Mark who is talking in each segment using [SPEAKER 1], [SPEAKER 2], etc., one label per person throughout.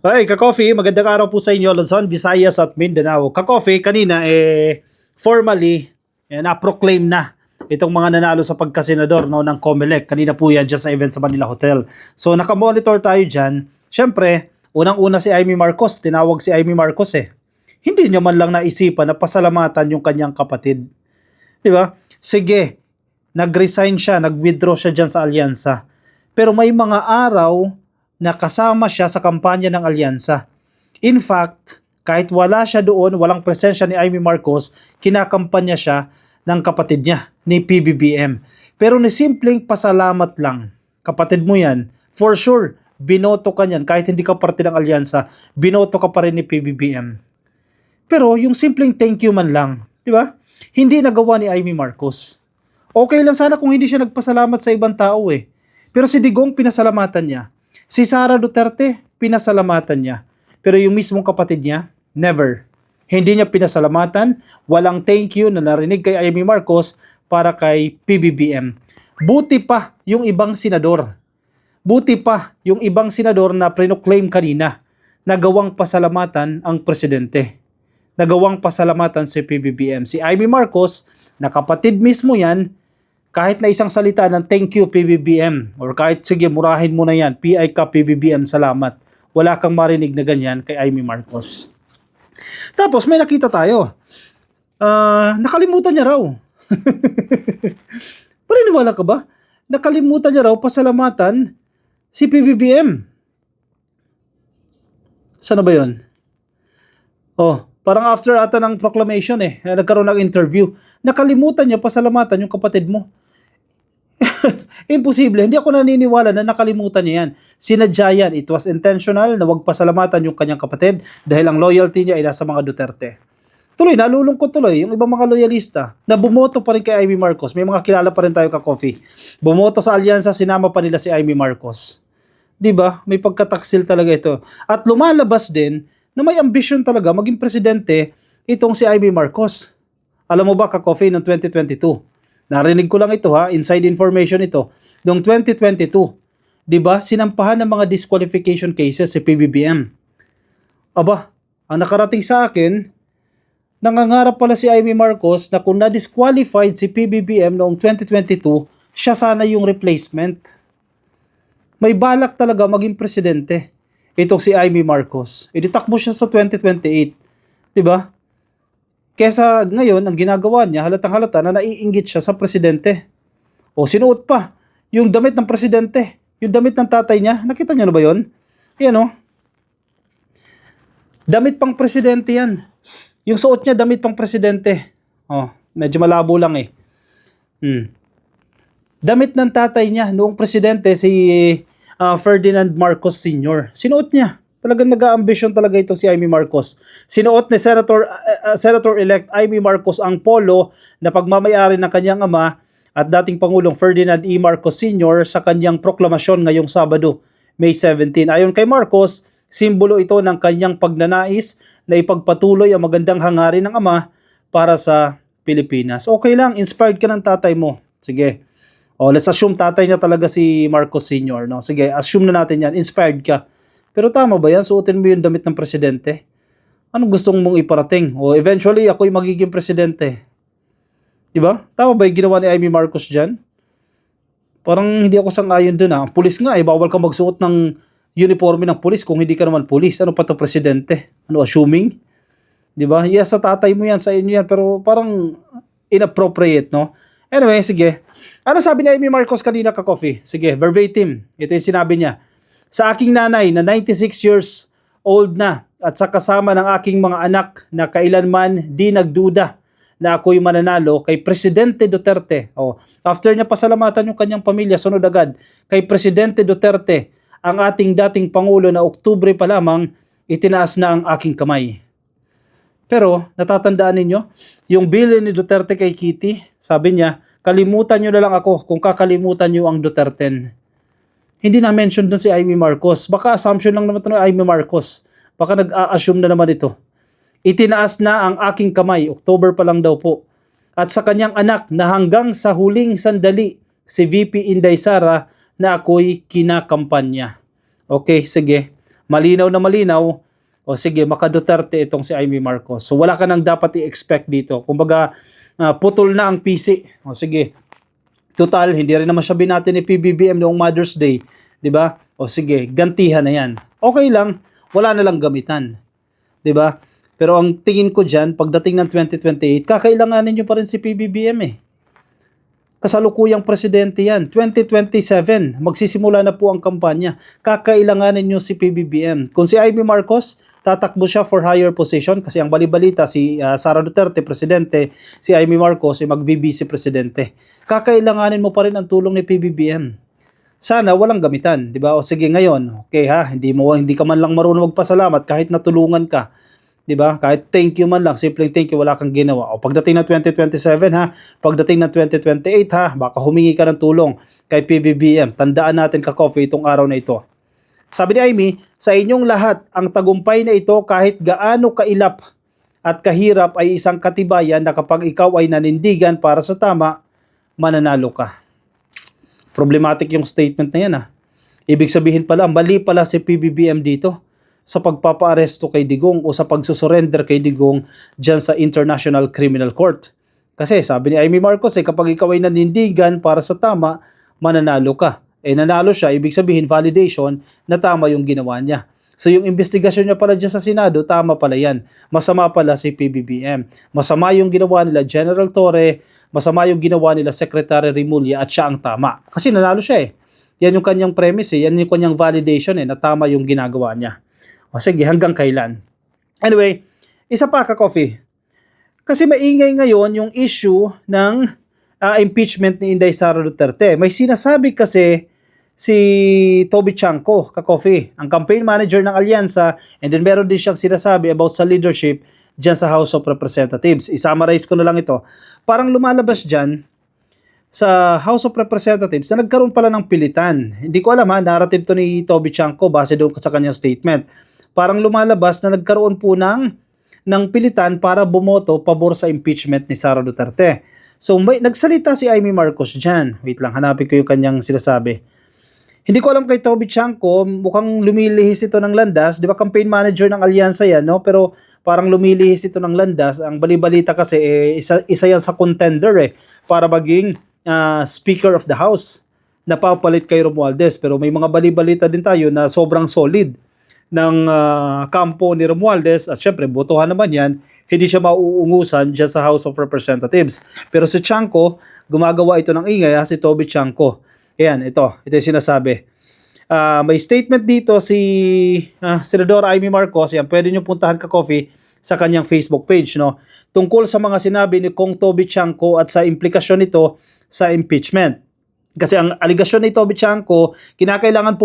[SPEAKER 1] Hey, Ka-Coffee, magandang araw po sa inyo, Luzon, Visayas at Mindanao. Ka-Coffee, kanina formally na-proclaim na itong mga nanalo sa pagkasenador no, ng COMELEC. Kanina po yan dyan sa event sa Manila Hotel. So nakamonitor tayo dyan. Siyempre, unang-una si Amy Marcos, tinawag si Amy Marcos eh. Hindi niya man lang naisipan na pasalamatan yung kanyang kapatid. Di ba? Sige, nag-resign siya, nag-withdraw siya dyan sa alyansa. Pero may mga araw na kasama siya sa kampanya ng alyansa. In fact, kahit wala siya doon, walang presensya ni Amy Marcos, kinakampanya siya ng kapatid niya, ni PBBM. Pero ni simpleng pasalamat lang, kapatid mo yan, for sure, binoto ka niyan, kahit hindi ka parte ng alyansa, binoto ka pa rin ni PBBM. Pero yung simpleng thank you man lang, di ba? Hindi nagawa ni Amy Marcos. Okay lang sana kung hindi siya nagpasalamat sa ibang tao eh. Pero si Digong pinasalamatan niya. Si Sara Duterte, pinasalamatan niya. Pero yung mismong kapatid niya, never. Hindi niya pinasalamatan, walang thank you na narinig kay Amy Marcos para kay PBBM. Buti pa yung ibang senador. Buti pa yung ibang senador na proclaim kanina, nagawang pasalamatan ang presidente. Nagawang pasalamatan si PBBM. Si Amy Marcos, na kapatid mismo yan, kahit na isang salita ng thank you PBBM or kahit sige murahin mo na yan, PI ka PBBM, salamat. Wala kang marinig na ganyan kay Amy Marcos. Tapos may nakita tayo. Nakalimutan niya raw. Paniniwala ka ba? Nakalimutan niya raw pasalamatan si PBBM. Sana ba yun? Parang after ata ng proclamation nagkaroon ng interview. Nakalimutan niya pasalamatan yung kapatid mo. Imposible. Hindi ako naniniwala na nakalimutan niya yan. Sinadya yan. It was intentional na wag pasalamatan yung kanyang kapatid dahil ang loyalty niya ay nasa mga Duterte. Tuloy, nalulungkot tuloy yung ibang mga loyalista na bumoto pa rin kay Amy Marcos. May mga kilala pa rin tayo Ka-Coffee. Bumoto sa alyansa, sinama pa nila si Amy Marcos. Diba? May pagkataksil talaga ito. At lumalabas din na may ambisyon talaga maging presidente itong si Amy Marcos. Alam mo ba Ka-Coffee noong 2022? Narinig ko lang ito inside information ito. Noong 2022, 'di ba, sinampahan ng mga disqualification cases si PBBM. Aba, ang nakarating sa akin, nangangarap pala si Amy Marcos na kung na-disqualified si PBBM noong 2022, siya sana yung replacement. May balak talaga maging presidente itong si Amy Marcos. Iditakbo siya sa 2028. 'Di ba? Kesa ngayon, ang ginagawa niya, halatang-halata na naiinggit siya sa presidente. Sinuot pa yung damit ng presidente, yung damit ng tatay niya. Nakita niyo na ba yun? Yan damit pang presidente yan. Yung suot niya, damit pang presidente. Medyo malabo lang Damit ng tatay niya, noong presidente, si Ferdinand Marcos Sr. Sinuot niya. Talagang nag-aambisyon talaga itong si Amy Marcos. Sinuot ni Senator-elect Amy Marcos ang polo na pagmamayari ng kanyang ama at dating Pangulong Ferdinand E. Marcos Sr. sa kanyang proklamasyon ngayong Sabado, May 17. Ayon kay Marcos, simbolo ito ng kanyang pagnanais na ipagpatuloy ang magandang hangarin ng ama para sa Pilipinas. Okay lang, inspired ka ng tatay mo. Sige. Let's assume tatay niya talaga si Marcos Sr. No? Sige, assume na natin yan. Inspired ka. Pero tama ba yan? Suotin mo yung damit ng presidente? Anong gustong mong iparating? Eventually, ako'y magiging presidente. Diba? Tama ba yung ginawa ni Amy Marcos dyan? Parang hindi ako sang-ayon dun Pulis nga bawal ka magsuot ng uniforme ng pulis kung hindi ka naman pulis. Ano pa to presidente? Assuming? Diba? Yes, sa tatay mo yan, sa inyo yan. Pero parang inappropriate, no? Anyway, sige. Ano sabi ni Amy Marcos kanina Ka-Coffee? Sige, verbatim. Ito yung sinabi niya. Sa aking nanay na 96 years old na at sa kasama ng aking mga anak na kailanman di nagduda na ako'y mananalo kay Presidente Duterte. After niya pasalamatan yung kanyang pamilya, sunod agad kay Presidente Duterte, ang ating dating Pangulo na Oktubre pa lamang, itinaas na ang aking kamay. Pero natatandaan ninyo, yung bill ni Duterte kay Kitty, sabi niya, kalimutan nyo na lang ako kung kakalimutan nyo ang Duterte. Hindi na-mention dun si Amy Marcos. Baka assumption lang naman ito ng Amy Marcos. Baka nag-a-assume na naman ito. Itinaas na ang aking kamay. October pa lang daw po. At sa kanyang anak na hanggang sa huling sandali, si VP Inday Sara na ako'y kinakampanya. Okay, sige. malinaw na malinaw, o sige, maka-Duterte itong si Amy Marcos. So wala ka nang dapat i-expect dito. Kumbaga, putol na ang PC. O sige, total, hindi rin naman siya binati ni PBBM noong Mother's Day. 'Di ba? O sige, gantihan na yan. Okay lang, wala na lang gamitan. 'Di ba? Pero ang tingin ko dyan, pagdating ng 2028, kakailanganin nyo pa rin si PBBM eh. Kasalukuyang presidente yan. 2027, magsisimula na po ang kampanya. Kakailanganin nyo si PBBM. Kung si Amy Marcos, tatakbo siya for higher position kasi ang balibalita si Sara Duterte, presidente, si Amy Marcos ay mag-vice presidente. Kakailanganin mo pa rin ang tulong ni PBBM. Sana walang gamitan, 'di ba? O sige ngayon, okay ha, hindi ka man lang marunong magpasalamat kahit natulungan ka. 'Di ba? Kahit thank you man lang, simpleng thank you, wala kang ginawa. O pagdating ng 2027 ha, pagdating ng 2028 ha, baka humingi ka ng tulong kay PBBM. Tandaan natin ka-coffee itong araw na ito. Sabi ni Amy, sa inyong lahat, ang tagumpay na ito kahit gaano kailap at kahirap ay isang katibayan na kapag ikaw ay nanindigan para sa tama, mananalo ka. Problematic yung statement na yan ha. Ibig sabihin pala, mali pala si PBBM dito sa pagpapaaresto kay Digong o sa pagsusurrender kay Digong dyan sa International Criminal Court. Kasi sabi ni Amy Marcos, kapag ikaw ay nanindigan para sa tama, mananalo ka. Nanalo siya, ibig sabihin validation na tama yung ginawa niya. So yung investigasyon niya pala dyan sa Senado, tama pala yan. Masama pala si PBBM. Masama yung ginawa nila General Torre, masama yung ginawa nila Secretary Remulla at siya ang tama. Kasi nanalo siya eh. Yan yung kanyang premise yan yung kanyang validation na tama yung ginagawa niya. O sige, hanggang kailan? Anyway, isa pa ka-coffee. Kasi maingay ngayon yung issue ng impeachment ni Inday Sara Duterte. May sinasabi kasi si Toby Chanco, ka-coffee, ang campaign manager ng Alyansa, and then meron din siyang sinasabi about sa leadership dyan sa House of Representatives. I-summarize ko na lang ito. Parang lumalabas dyan sa House of Representatives na nagkaroon pala ng pilitan. Hindi ko alam ha, narrative to ni Toby Chanco base doon sa kanyang statement. Parang lumalabas na nagkaroon po ng pilitan para bumoto pabor sa impeachment ni Sara Duterte. So nagsalita si Amy Marcos dyan. Wait lang, hanapin ko yung kanyang sinasabi. Hindi ko alam kay Toby Chanco, mukhang lumilihis ito ng landas. Di ba campaign manager ng Alyansa yan, no? Pero parang lumilihis ito ng landas. Ang balibalita kasi, isa yan sa contender para maging Speaker of the House. Napapalit kay Romualdez. Pero may mga balibalita din tayo na sobrang solid ng kampo ni Romualdez at syempre botohan naman yan, hindi siya mauungusan dyan sa House of Representatives. Pero si Chanco, gumagawa ito ng ingay si Toby Chanco. Ayan, ito yung sinasabi. May statement dito si Senador Amy Marcos, yan, pwede nyo puntahan ka-coffee sa kanyang Facebook page, no? Tungkol sa mga sinabi ni Kong Toby Chanco at sa implikasyon nito sa impeachment. Kasi ang aligasyon ni Toby Chanco, kinakailangan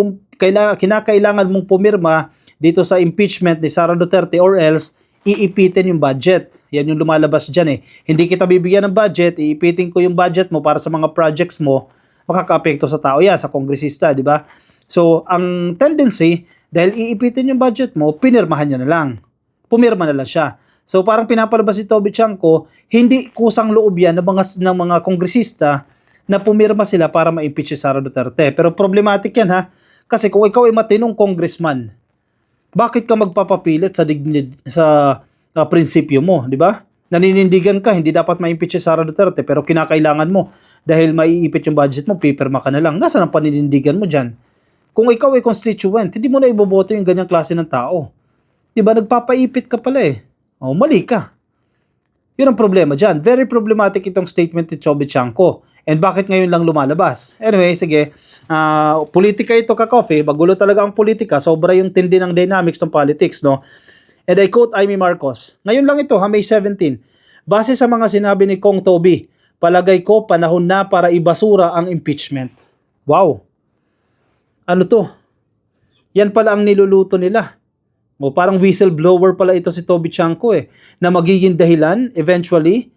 [SPEAKER 1] mong pumirma dito sa impeachment ni Sara Duterte or else iipitin yung budget. Yan yung lumalabas dyan eh. Hindi kita bibigyan ng budget, iipitin ko yung budget mo para sa mga projects mo, makaka-apekto sa tao yan, sa kongresista, di ba? So, ang tendency, dahil iipitin yung budget mo, pinirmahan niya na lang. Pumirma na lang siya. So, parang pinapalabas si Toby Chanco, hindi kusang loob yan ng mga kongresista na pumirma sila para ma-impeach si Sara Duterte. Pero problematic yan ha, kasi kung ikaw ay matinong congressman, bakit ka magpapapilit sa prinsipyo mo, di ba? Naninindigan ka, hindi dapat ma-impeach si Sara Duterte, pero kinakailangan mo, dahil maiipit yung budget mo, pipirma ka na lang. Nasaan ang paninindigan mo dyan? Kung ikaw ay constituent, hindi mo na iboboto yung ganyang klase ng tao. Di ba? Nagpapaipit ka pala eh. O, mali ka. Yun ang problema dyan. Very problematic itong statement ni Toby Chanco. And bakit ngayon lang lumalabas? Anyway, sige. Politika ito ka-coffee. Magulo talaga ang politika. Sobra yung tindi ng dynamics ng politics, no? And I quote Amy Marcos. Ngayon lang ito, May 17. Base sa mga sinabi ni Kong Toby, palagay ko panahon na para ibasura ang impeachment. Wow. Ano to? Yan pala ang niluluto nila. O parang whistleblower pala ito si Toby Chanco na magiging dahilan eventually,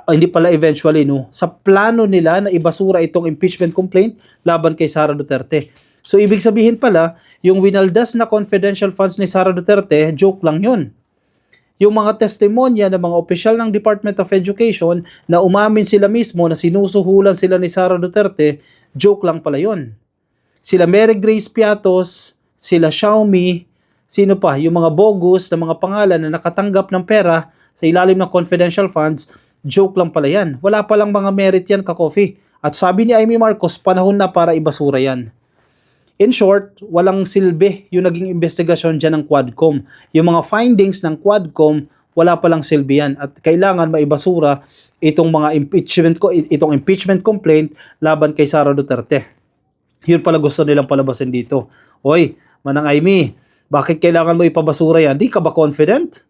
[SPEAKER 1] hindi pala eventually, no, sa plano nila na ibasura itong impeachment complaint laban kay Sara Duterte. So ibig sabihin pala, yung winaldas na confidential funds ni Sara Duterte, joke lang yun. Yung mga testimonya ng mga opisyal ng Department of Education na umamin sila mismo na sinusuhulan sila ni Sara Duterte, joke lang pala yun. Sila Mary Grace Piatos, sila Xiaomi, sino pa, yung mga bogus na mga pangalan na nakatanggap ng pera sa ilalim ng confidential funds, joke lang pala yan. Wala palang mga merit yan, ka-coffee. At sabi ni Amy Marcos, panahon na para ibasura yan. In short, walang silbi yung naging investigasyon dyan ng Quadcom. Yung mga findings ng Quadcom, wala palang silbi yan. At kailangan maibasura itong mga itong impeachment complaint laban kay Sara Duterte. Yun pala gusto nilang palabasin dito. Hoy, Manang Amy, bakit kailangan mo ipabasura yan? Di ka ba confident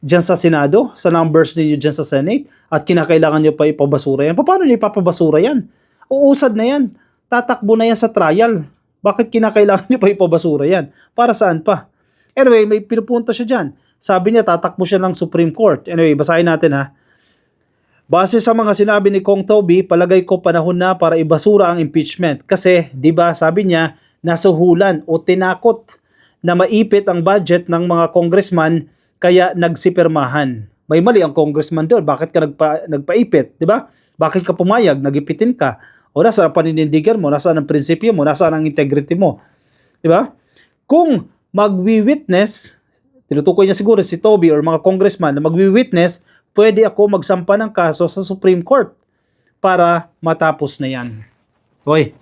[SPEAKER 1] dyan sa Senado, sa numbers ninyo dyan sa Senate, at kinakailangan nyo pa ipabasura yan? Paano nyo ipapabasura yan? Uusad na yan. Tatakbo na yan sa trial. Bakit kinakailangan nyo pa ipabasura yan? Para saan pa? Anyway, may pinupunta siya dyan. Sabi niya, tatakbo siya ng Supreme Court. Anyway, basahin natin ha. Base sa mga sinabi ni Kong Toby, palagay ko panahon na para ibasura ang impeachment. Kasi, di ba, sabi niya, nasuhulan o tinakot na maipit ang budget ng mga congressman kaya nagsipirmahan. May mali ang congressman doon. Bakit ka nagpaipit? Di ba? Bakit ka pumayag? Nagipitin ka? O nasaan ang paninindigan mo? Nasaan ang prinsipyo mo? Nasaan ang integrity mo? Di ba? Kung magwi-witness, tinutukoy niya siguro si Toby or mga congressman na magwi-witness, pwede ako magsampa ng kaso sa Supreme Court para matapos na yan. Hoy,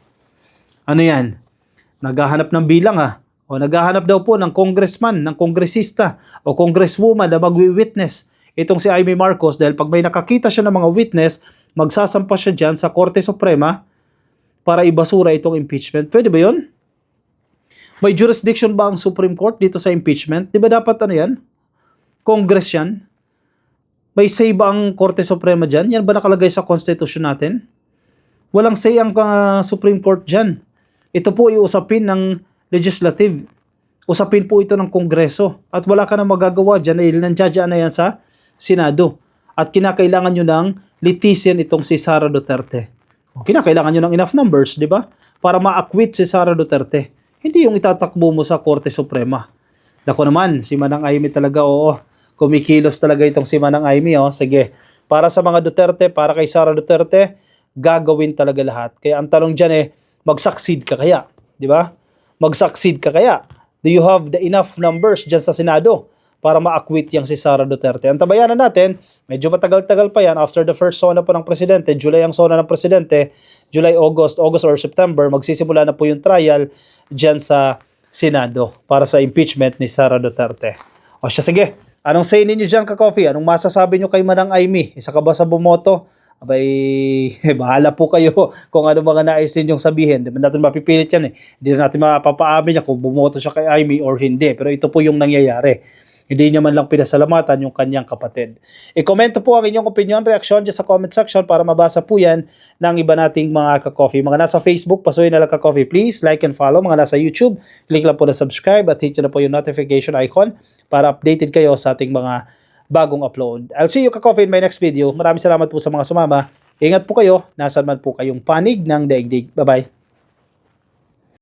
[SPEAKER 1] ano yan? Naghahanap ng bilang ha? O naghahanap daw po ng congressman, ng kongresista o congresswoman na magwi-witness itong si Amy Marcos dahil pag may nakakita siya ng mga witness, magsasampa siya dyan sa Korte Suprema para ibasura itong impeachment. Pwede ba yun? May jurisdiction ba ang Supreme Court dito sa impeachment? Di ba dapat ano yan? Congress yan? May say ba ang Korte Suprema dyan? Yan ba nakalagay sa Constitution natin? Walang say ang Supreme Court dyan. Ito po iusapin ng legislative. Usapin po ito ng Kongreso. At wala ka na magagawa dyan dahil nandiyan na yan sa Senado. At kinakailangan nyo ng litisin itong si Sara Duterte. Kinakailangan nyo ng enough numbers, di ba? Para ma-acquit si Sara Duterte. Hindi yung itatakbo mo sa Korte Suprema. Dako naman, si Manang Amy talaga, oo. Kumikilos talaga itong si Manang Amy, oh. Sige, para sa mga Duterte, para kay Sara Duterte, gagawin talaga lahat. Kaya ang tanong dyan mag-succeed ka kaya? Di ba? Mag-succeed ka kaya? Do you have the enough numbers dyan sa Senado para ma-acquit yang si Sara Duterte? Ang tabayanan natin, medyo matagal-tagal pa yan. After the first sona pa ng Presidente, July ang sona ng Presidente, July, August or September, magsisimula na po yung trial dyan sa Senado para sa impeachment ni Sara Duterte. O siya, sige. Anong say ninyo dyan, ka-coffee? Anong masasabi nyo kay Manang Amy? Isa ka ba sa bumoto? Abay, bahala po kayo kung ano mga nais ninyong sabihin. Di ba natin mapipilit yan eh. Hindi na natin mapapaamin niya kung bumoto siya kay Amy or hindi. Pero ito po yung nangyayari. Hindi niya man lang pinasalamatan yung kanyang kapatid. I-komento po ang inyong opinion, reaksyon dyan sa comment section para mabasa po yan ng iba nating mga ka-coffee. Mga nasa Facebook, pasuyin na lang ka-coffee. Please like and follow. Mga nasa YouTube, click lang po na subscribe at hit na po yung notification icon para updated kayo sa ating mga bagong upload. I'll see you ka-coffee in my next video. Maraming salamat po sa mga sumama. Ingat po kayo, nasan man po kayong panig ng daigdig. Bye-bye.